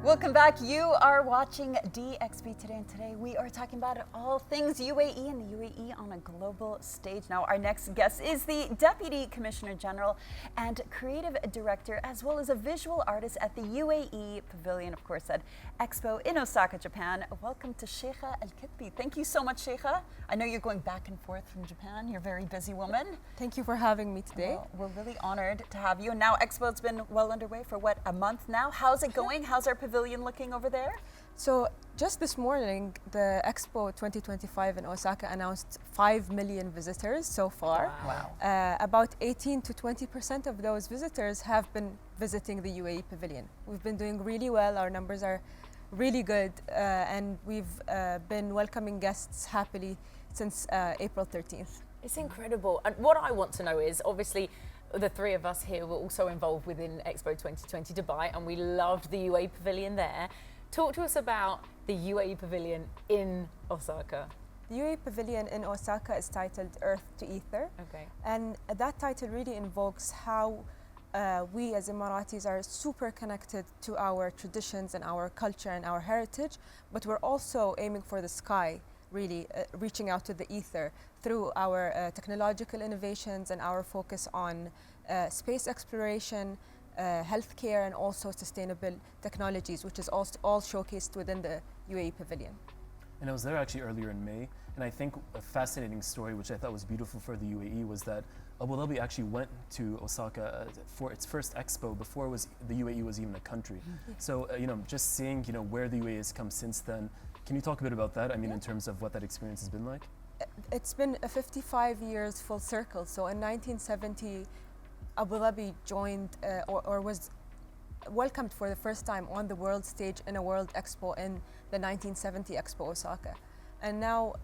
Welcome back. You are watching DXB Today, and today we are talking about all things UAE and the UAE on a global stage. Now, our next guest is the Deputy Commissioner General and Creative Director, as well as a visual artist at the UAE Pavilion, of course, at Expo in Osaka, Japan. Welcome to Shaikha Al Ketbi. Thank you so much, Shaikha. I know you're going back and forth from Japan. You're a very busy woman. Thank you for having me today. Well, we're really honored to have you. And now Expo's been well underway for what, a month now? How's it going? How's our pavilion looking over there? So just this morning, the Expo 2025 in Osaka announced 5 million visitors so far. Wow. About 18 to 20% of those visitors have been visiting the UAE Pavilion. We've been doing really well. Our numbers are really good, and we've been welcoming guests happily since April 13th. It's incredible. And what I want to know is, obviously, the three of us here were also involved within Expo 2020 Dubai, and we loved the UAE Pavilion there. Talk to us about the UAE Pavilion in Osaka. The UAE Pavilion in Osaka is titled Earth to Ether. Okay. And that title really invokes how we as Emiratis are super connected to our traditions and our culture and our heritage, but we're also aiming for the sky, really reaching out to the ether through our technological innovations and our focus on space exploration, healthcare, and also sustainable technologies, which is all showcased within the UAE Pavilion. And I was there actually earlier in May, and I think a fascinating story, which I thought was beautiful for the UAE, was that Abu Dhabi actually went to Osaka for its first expo before the UAE was even a country. So, just seeing, where the UAE has come since then. Can you talk a bit about that? I mean, in terms of what that experience has been like? It's been a 55 years full circle. So in 1970, Abu Dhabi joined or was welcomed for the first time on the world stage in a World Expo in the 1970 Expo Osaka. And now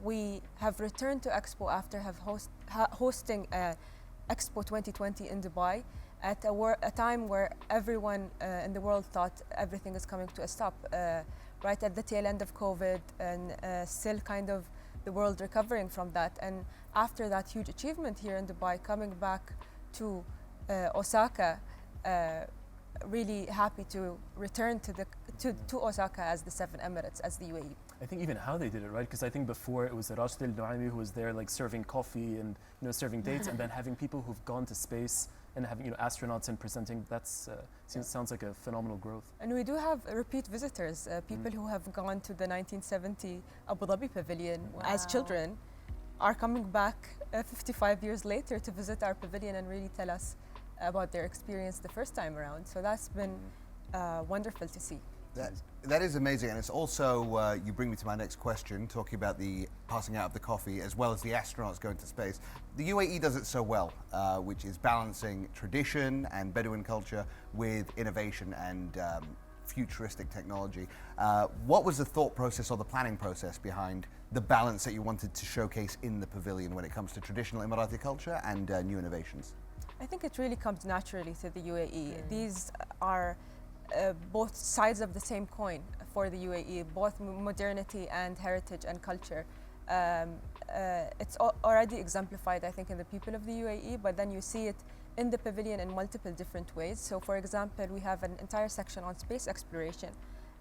we have returned to Expo after hosting Expo 2020 in Dubai at a time where everyone in the world thought everything is coming to a stop, right at the tail end of COVID, and still kind of the world recovering from that. And after that huge achievement here in Dubai, coming back to Osaka, really happy to return to Osaka as the Seven Emirates, as the UAE. I think even how they did it, right? Because I think before it was Rashid al-Noaimi who was there, like serving coffee and serving dates, and then having people who've gone to space and having astronauts and presenting. Sounds like a phenomenal growth. And we do have repeat visitors, people who have gone to the 1970 Abu Dhabi Pavilion as children, are coming back 55 years later to visit our pavilion and really tell us about their experience the first time around. So that's been wonderful to see. That is amazing, and it's also, you bring me to my next question, talking about the passing out of the coffee as well as the astronauts going to space. The UAE does it so well, which is balancing tradition and Bedouin culture with innovation and futuristic technology. What was the thought process or the planning process behind the balance that you wanted to showcase in the pavilion when it comes to traditional Emirati culture and new innovations? I think it really comes naturally to the UAE. These are both sides of the same coin for the UAE, both modernity and heritage and culture. It's already exemplified, I think, in the people of the UAE, but then you see it in the pavilion in multiple different ways. So, for example, we have an entire section on space exploration.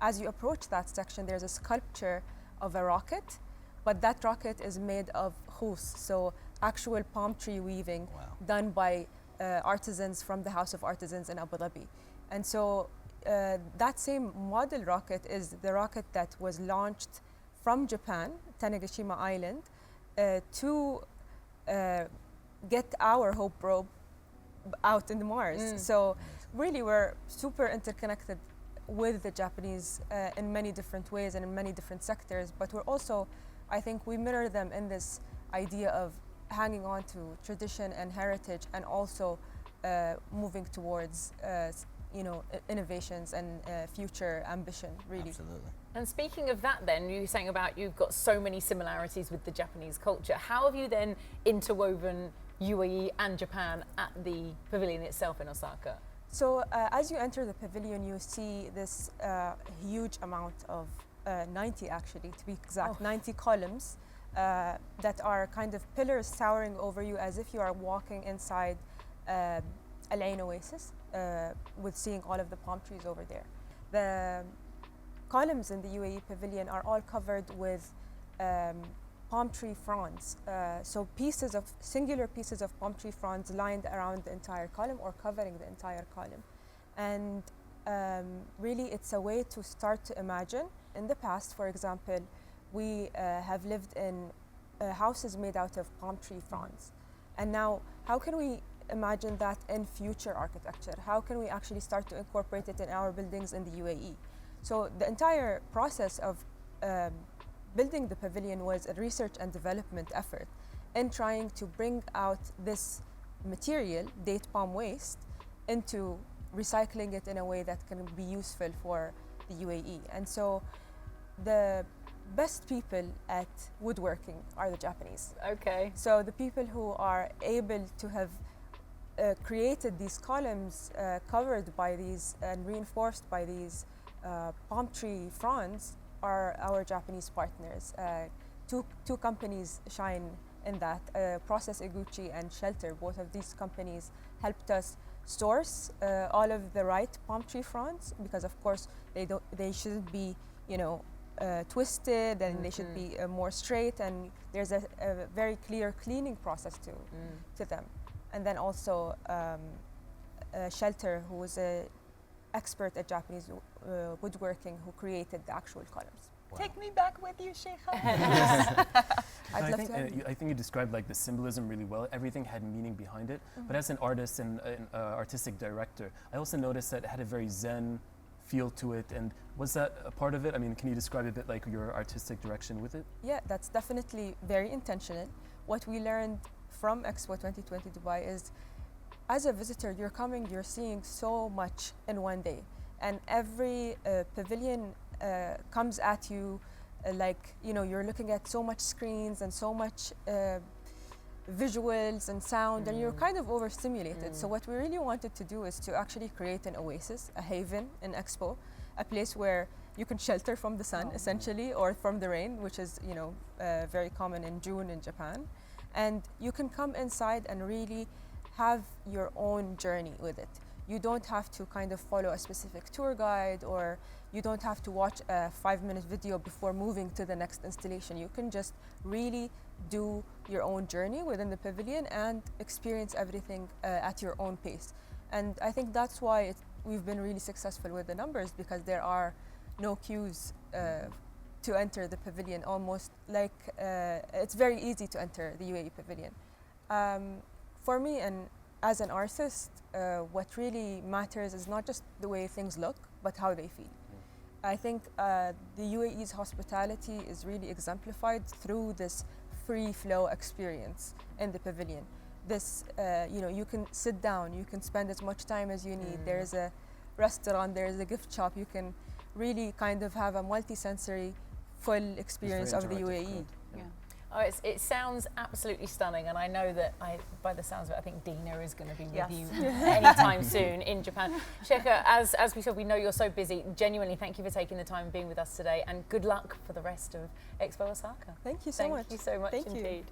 As you approach that section, there's a sculpture of a rocket, but that rocket is made of khus, so actual palm tree weaving done by artisans from the House of Artisans in Abu Dhabi. And so that same model rocket is the rocket that was launched from Japan, Tanegashima Island, to get our Hope probe out in the Mars. So really we're super interconnected with the Japanese in many different ways and in many different sectors, but we're also, I think we mirror them in this idea of hanging on to tradition and heritage, and also moving towards innovations and future ambition, really. Absolutely. And speaking of that then, you were saying about you've got so many similarities with the Japanese culture. How have you then interwoven UAE and Japan at the pavilion itself in Osaka? So as you enter the pavilion, you see this huge amount of 90 actually, to be exact, 90 columns that are kind of pillars towering over you as if you are walking inside Al Ain Oasis, with seeing all of the palm trees over there. the columns in the UAE Pavilion are all covered with palm tree fronds. So singular pieces of palm tree fronds lined around the entire column or covering the entire column. And really it's a way to start to imagine. In the past, for example, we have lived in houses made out of palm tree fronds. And now, how can we imagine that in future architecture? How can we actually start to incorporate it in our buildings in the UAE? So the entire process of building the pavilion was a research and development effort in trying to bring out this material, date palm waste, into recycling it in a way that can be useful for the UAE. And so the best people at woodworking are the Japanese. Okay. So the people who are able to have created these columns covered by these and reinforced by these palm tree fronds are our Japanese partners. Two companies shine in that, Process Iguchi and Shelter. Both of these companies helped us source all of the right palm tree fronds, because of course they shouldn't be, twisted, and they should be more straight, and there's a very clear cleaning process to them. And then also Shelter, who was an expert at Japanese woodworking, who created the actual columns. Wow. Take me back with you, Shaikha. I'd love to have you. I think you described like the symbolism really well. Everything had meaning behind it. But as an artist and an artistic director, I also noticed that it had a very Zen feel to it. And was that a part of it? I mean, can you describe a bit like your artistic direction with it? Yeah, that's definitely very intentional. What we learned from Expo 2020 Dubai is, as a visitor, you're seeing so much in one day. And every pavilion comes at you you're looking at so much screens and so much visuals and sound, and you're kind of overstimulated. So what we really wanted to do is to actually create an oasis, a haven in Expo, a place where you can shelter from the sun, essentially, or from the rain, which is very common in June in Japan. And you can come inside and really have your own journey with it. You don't have to kind of follow a specific tour guide, or you don't have to watch a 5-minute video before moving to the next installation. You can just really do your own journey within the pavilion and experience everything at your own pace. And I think that's why we've been really successful with the numbers, because there are no queues to enter the pavilion. Almost like it's very easy to enter the UAE Pavilion. For me, and as an artist, what really matters is not just the way things look, but how they feel. I think the UAE's hospitality is really exemplified through this free flow experience in the pavilion. This, you can sit down, you can spend as much time as you need. There's a restaurant, there's a gift shop. You can really kind of have a multi-sensory full experience of the UAE. Yeah. Oh, it sounds absolutely stunning, and I know that by the sounds of it, I think Dina is going to be with you anytime soon in Japan. Shaikha, as we said, we know you're so busy. Genuinely, thank you for taking the time and being with us today, and good luck for the rest of Expo Osaka. Thank you so much. Thank you so much indeed.